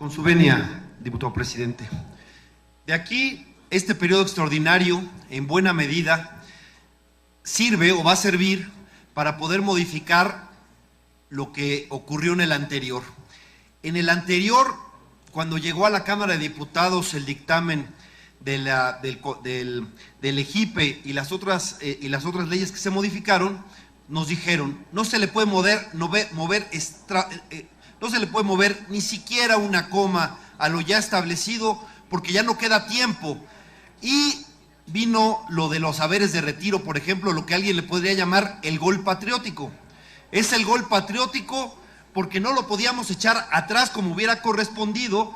Con su venia, diputado presidente. De aquí, este periodo extraordinario, en buena medida, sirve o va a servir para poder modificar lo que ocurrió en el anterior. En el anterior, cuando llegó a la Cámara de Diputados el dictamen del EJIPE y las otras leyes que se modificaron, nos dijeron, no se le puede mover ni siquiera una coma a lo ya establecido porque ya no queda tiempo. Y vino lo de los saberes de retiro, por ejemplo, lo que alguien le podría llamar el gol patriótico. Es el gol patriótico porque no lo podíamos echar atrás como hubiera correspondido,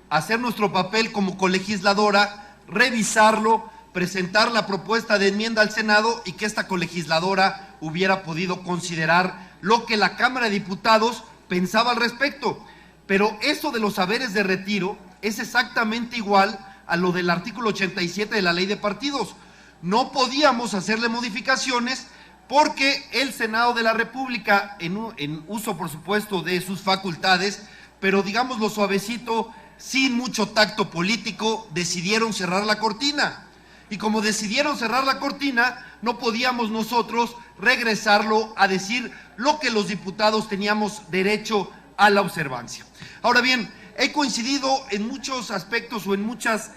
hacer nuestro papel como colegisladora, revisarlo, presentar la propuesta de enmienda al Senado y que esta colegisladora hubiera podido considerar lo que la Cámara de Diputados pensaba al respecto. Pero eso de los saberes de retiro es exactamente igual a lo del artículo 87 de la Ley de Partidos. No podíamos hacerle modificaciones porque el Senado de la República, en uso por supuesto de sus facultades, pero digámoslo suavecito, sin mucho tacto político, decidieron cerrar la cortina. Y como decidieron cerrar la cortina, no podíamos nosotros regresarlo a decir lo que los diputados teníamos derecho a la observancia. Ahora bien, he coincidido en muchos aspectos o en muchas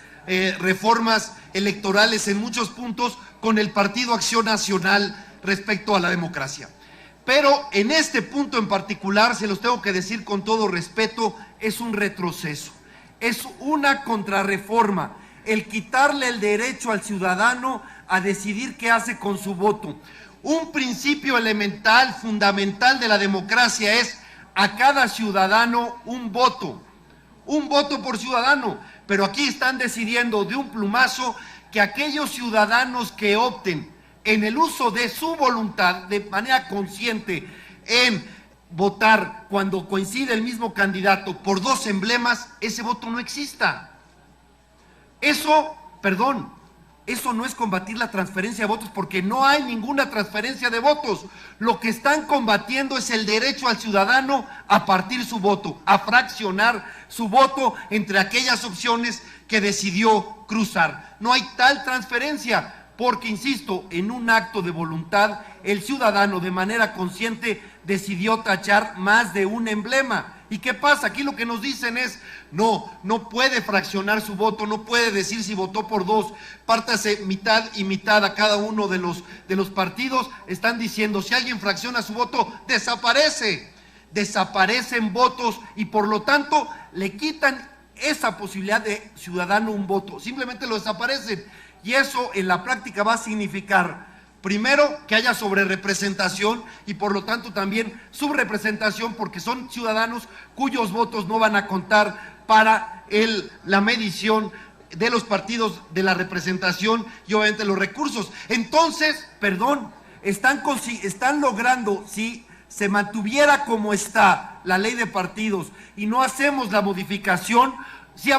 reformas electorales, en muchos puntos, con el Partido Acción Nacional respecto a la democracia. Pero en este punto en particular, se los tengo que decir con todo respeto, es un retroceso, es una contrarreforma, el quitarle el derecho al ciudadano a decidir qué hace con su voto. Un principio elemental, fundamental de la democracia es a cada ciudadano un voto por ciudadano, pero aquí están decidiendo de un plumazo que aquellos ciudadanos que opten en el uso de su voluntad, de manera consciente, en votar cuando coincide el mismo candidato por dos emblemas, ese voto no exista. Eso no es combatir la transferencia de votos, porque no hay ninguna transferencia de votos. Lo que están combatiendo es el derecho al ciudadano a partir su voto, a fraccionar su voto entre aquellas opciones que decidió cruzar. No hay tal transferencia, porque, insisto, en un acto de voluntad, el ciudadano de manera consciente decidió tachar más de un emblema. ¿Y qué pasa? Aquí lo que nos dicen es, no puede fraccionar su voto, no puede decir si votó por dos, pártase mitad y mitad a cada uno de los partidos. Están diciendo, si alguien fracciona su voto, desaparecen votos y por lo tanto le quitan esa posibilidad de ciudadano un voto, simplemente lo desaparecen. Y eso en la práctica va a significar, primero, que haya sobrerepresentación y por lo tanto también subrepresentación, porque son ciudadanos cuyos votos no van a contar para la medición de los partidos, de la representación y obviamente los recursos. Entonces, están logrando, si se mantuviera como está la ley de partidos y no hacemos la modificación, sí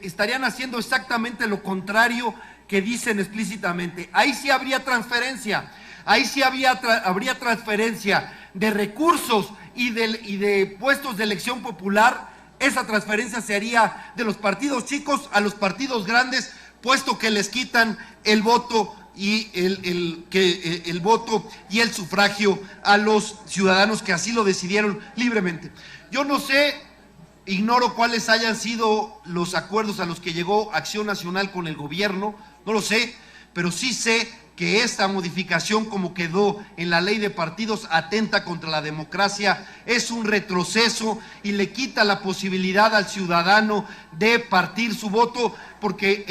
estarían haciendo exactamente lo contrario que dicen explícitamente. Ahí sí habría transferencia, habría transferencia de recursos y de puestos de elección popular. Esa transferencia se haría de los partidos chicos a los partidos grandes, puesto que les quitan el voto y el voto y el sufragio a los ciudadanos que así lo decidieron libremente. Yo no sé, ignoro cuáles hayan sido los acuerdos a los que llegó Acción Nacional con el gobierno, no lo sé, pero sí sé que esta modificación como quedó en la ley de partidos atenta contra la democracia, es un retroceso y le quita la posibilidad al ciudadano de partir su voto, porque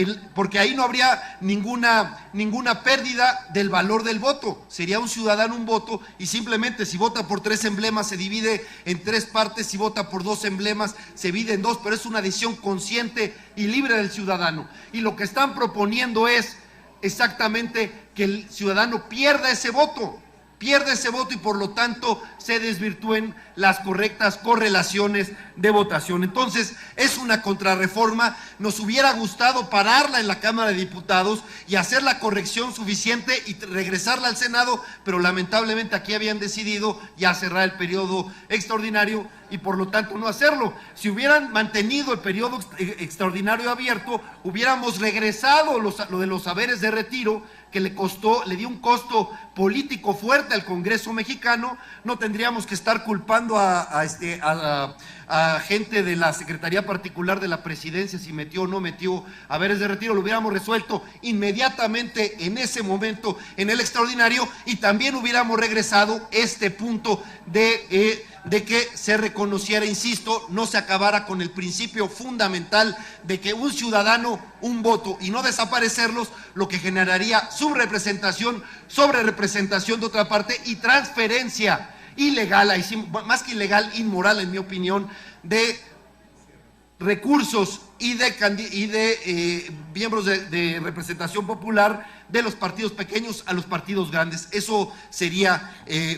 ahí no habría ninguna pérdida del valor del voto. Sería un ciudadano un voto y simplemente si vota por tres emblemas se divide en tres partes, si vota por dos emblemas se divide en dos, pero es una decisión consciente y libre del ciudadano. Y lo que están proponiendo es exactamente que el ciudadano pierda ese voto y por lo tanto se desvirtúen las correctas correlaciones de votación. Entonces es una contrarreforma. Nos hubiera gustado pararla en la Cámara de Diputados y hacer la corrección suficiente y regresarla al Senado, pero lamentablemente aquí habían decidido ya cerrar el periodo extraordinario y por lo tanto no hacerlo. Si hubieran mantenido el periodo extraordinario abierto, hubiéramos regresado lo de los saberes de retiro, que le dio un costo político fuerte al Congreso mexicano. No tendríamos que estar culpando a gente de la Secretaría Particular de la Presidencia si metió o no metió haberes de retiro. Lo hubiéramos resuelto inmediatamente en ese momento en el extraordinario, y también hubiéramos regresado este punto de que se reconociera, insisto, no se acabara con el principio fundamental de que un ciudadano, un voto, y no desaparecerlos, lo que generaría subrepresentación, sobrerepresentación de otra parte y transferencia ilegal, más que ilegal, inmoral en mi opinión, de recursos y de miembros de representación popular de los partidos pequeños a los partidos grandes. Eso sería,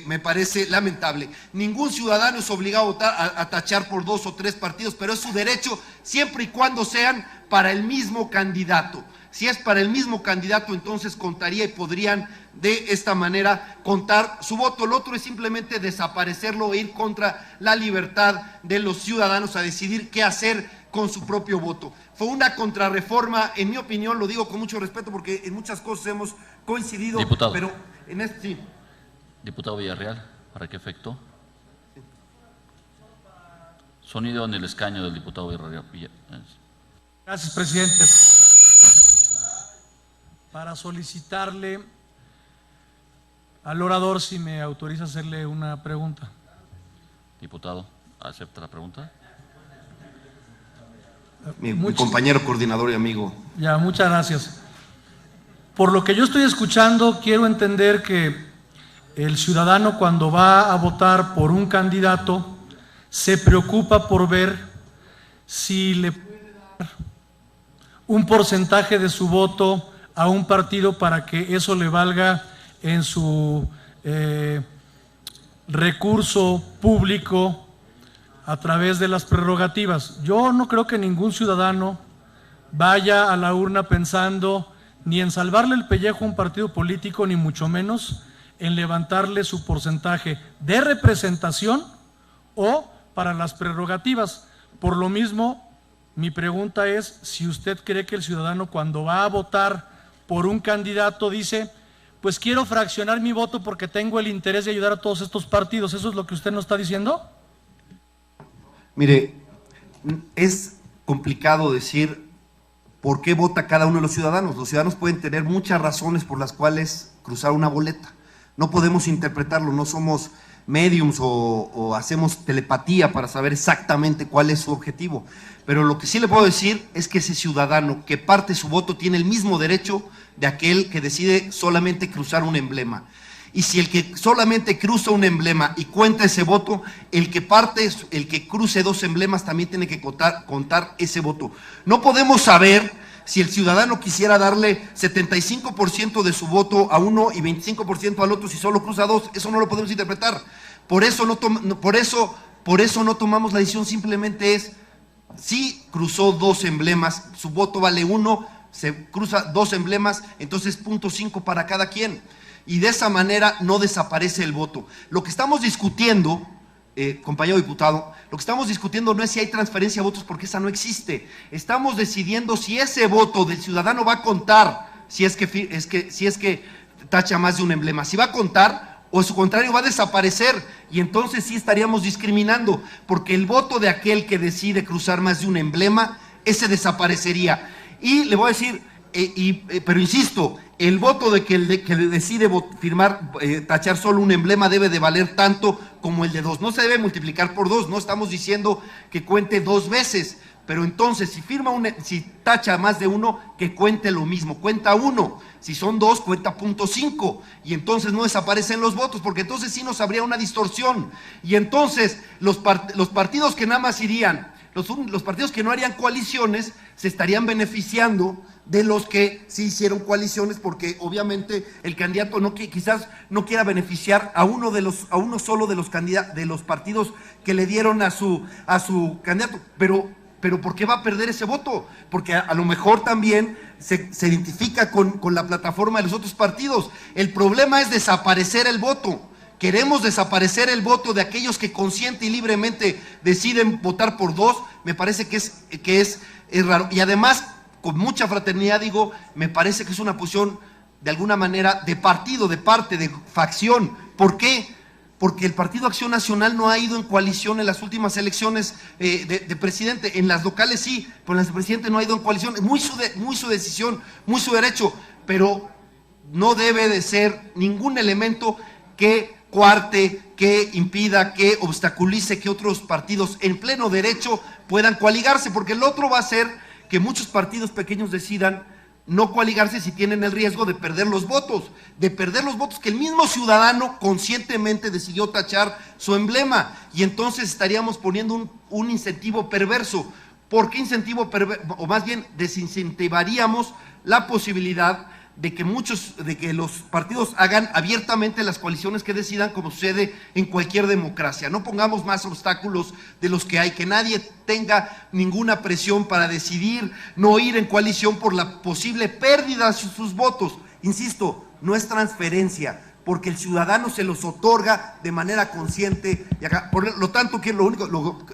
me parece, lamentable. Ningún ciudadano es obligado a votar, a tachar por 2 o 3 partidos, pero es su derecho siempre y cuando sean para el mismo candidato. Si es para el mismo candidato, entonces contaría y podrían de esta manera contar su voto. Lo otro es simplemente desaparecerlo e ir contra la libertad de los ciudadanos a decidir qué hacer con su propio voto. Fue una contrarreforma, en mi opinión, lo digo con mucho respeto porque en muchas cosas hemos coincidido. Diputado. Pero en este sí. Diputado Villarreal, ¿para qué efecto? Sonido en el escaño del diputado Villarreal. Gracias, presidente. Para solicitarle al orador si me autoriza hacerle una pregunta. Diputado, ¿acepta la pregunta? Mi compañero coordinador y amigo. Ya, muchas gracias. Por lo que yo estoy escuchando, quiero entender que el ciudadano, cuando va a votar por un candidato, se preocupa por ver si le puede dar un porcentaje de su voto a un partido para que eso le valga en su recurso público a través de las prerrogativas. Yo no creo que ningún ciudadano vaya a la urna pensando ni en salvarle el pellejo a un partido político, ni mucho menos en levantarle su porcentaje de representación o para las prerrogativas. Por lo mismo, mi pregunta es si usted cree que el ciudadano, cuando va a votar por un candidato, dice: pues quiero fraccionar mi voto porque tengo el interés de ayudar a todos estos partidos. ¿Eso es lo que usted nos está diciendo? Mire, es complicado decir por qué vota cada uno de los ciudadanos. Los ciudadanos pueden tener muchas razones por las cuales cruzar una boleta. No podemos interpretarlo, no somos mediums o hacemos telepatía para saber exactamente cuál es su objetivo. Pero lo que sí le puedo decir es que ese ciudadano que parte su voto tiene el mismo derecho de aquel que decide solamente cruzar un emblema. Y si el que solamente cruza un emblema y cuenta ese voto, el que cruce 2 emblemas también tiene que contar ese voto. No podemos saber si el ciudadano quisiera darle 75% de su voto a uno y 25% al otro si solo cruza 2, eso no lo podemos interpretar. Por eso no tomamos la decisión, simplemente es, si cruzó 2 emblemas, su voto vale 1, se cruza 2 emblemas, entonces 0.5 para cada quien. Y de esa manera no desaparece el voto. Lo que estamos discutiendo, compañero diputado, lo que estamos discutiendo no es si hay transferencia de votos, porque esa no existe. Estamos decidiendo si ese voto del ciudadano va a contar, si es que tacha más de un emblema, si va a contar o su contrario va a desaparecer, y entonces sí estaríamos discriminando, porque el voto de aquel que decide cruzar más de un emblema, ese desaparecería. Y le voy a decir, pero insisto, el voto de que decide tachar solo un emblema debe de valer tanto como el de 2. No se debe multiplicar por 2, no estamos diciendo que cuente 2 veces, pero entonces si tacha más de 1, que cuente lo mismo, cuenta 1. Si son 2, cuenta 0.5, y entonces no desaparecen los votos, porque entonces sí nos habría una distorsión. Y entonces los partidos que nada más irían, los partidos que no harían coaliciones, se estarían beneficiando de los que sí hicieron coaliciones, porque obviamente el candidato quizás no quiera beneficiar a uno solo de los partidos que le dieron a su candidato, pero ¿por qué va a perder ese voto? Porque a lo mejor también se identifica con la plataforma de los otros partidos. El problema es desaparecer el voto, queremos desaparecer el voto de aquellos que consciente y libremente deciden votar por dos, me parece que es raro. Y además, con mucha fraternidad digo, me parece que es una posición de alguna manera de partido, de parte, de facción. ¿Por qué? Porque el Partido Acción Nacional no ha ido en coalición en las últimas elecciones de presidente. En las locales sí, pero en las de presidente no ha ido en coalición. Es muy su decisión, muy su derecho, pero no debe de ser ningún elemento que coarte, que impida, que obstaculice que otros partidos en pleno derecho puedan coaligarse, porque el otro va a ser que muchos partidos pequeños decidan no coaligarse si tienen el riesgo de perder los votos que el mismo ciudadano conscientemente decidió tachar su emblema, y entonces estaríamos poniendo un incentivo perverso. ¿Por qué incentivo perverso? O más bien desincentivaríamos la posibilidad de que los partidos hagan abiertamente las coaliciones que decidan, como sucede en cualquier democracia. No pongamos más obstáculos de los que hay, que nadie tenga ninguna presión para decidir no ir en coalición por la posible pérdida de sus votos. Insisto, no es transferencia, porque el ciudadano se los otorga de manera consciente, y acá, por lo tanto,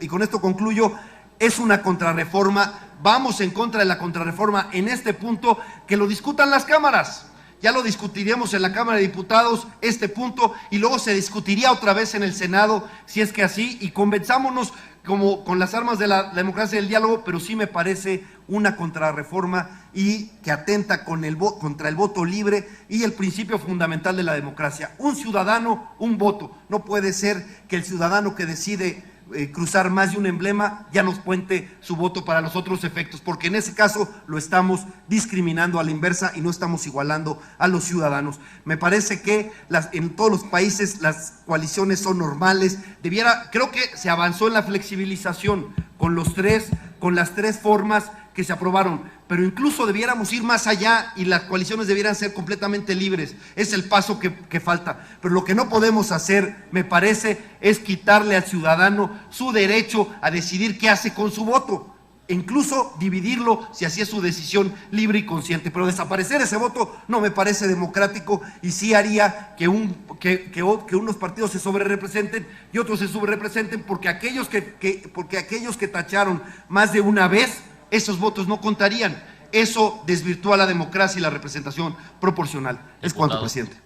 y con esto concluyo, es una contrarreforma. Vamos en contra de la contrarreforma en este punto, que lo discutan las cámaras. Ya lo discutiríamos en la Cámara de Diputados, este punto, y luego se discutiría otra vez en el Senado, si es que así, y convenzámonos como con las armas de la democracia y del diálogo, pero sí me parece una contrarreforma y que atenta contra el voto libre y el principio fundamental de la democracia. Un ciudadano, un voto. No puede ser que el ciudadano que decide cruzar más de un emblema ya nos cuente su voto para los otros efectos, porque en ese caso lo estamos discriminando a la inversa y no estamos igualando a los ciudadanos. Me parece que en todos los países las coaliciones son normales. Creo que se avanzó en la flexibilización con las tres formas que se aprobaron, pero incluso debiéramos ir más allá y las coaliciones debieran ser completamente libres. Es el paso que falta, pero lo que no podemos hacer, me parece, es quitarle al ciudadano su derecho a decidir qué hace con su voto, e incluso dividirlo si así es su decisión libre y consciente. Pero desaparecer ese voto no me parece democrático, y sí haría que unos partidos se sobrerepresenten y otros se subrepresenten, porque aquellos que tacharon más de una vez, esos votos no contarían. Eso desvirtúa la democracia y la representación proporcional. Es cuanto, presidente.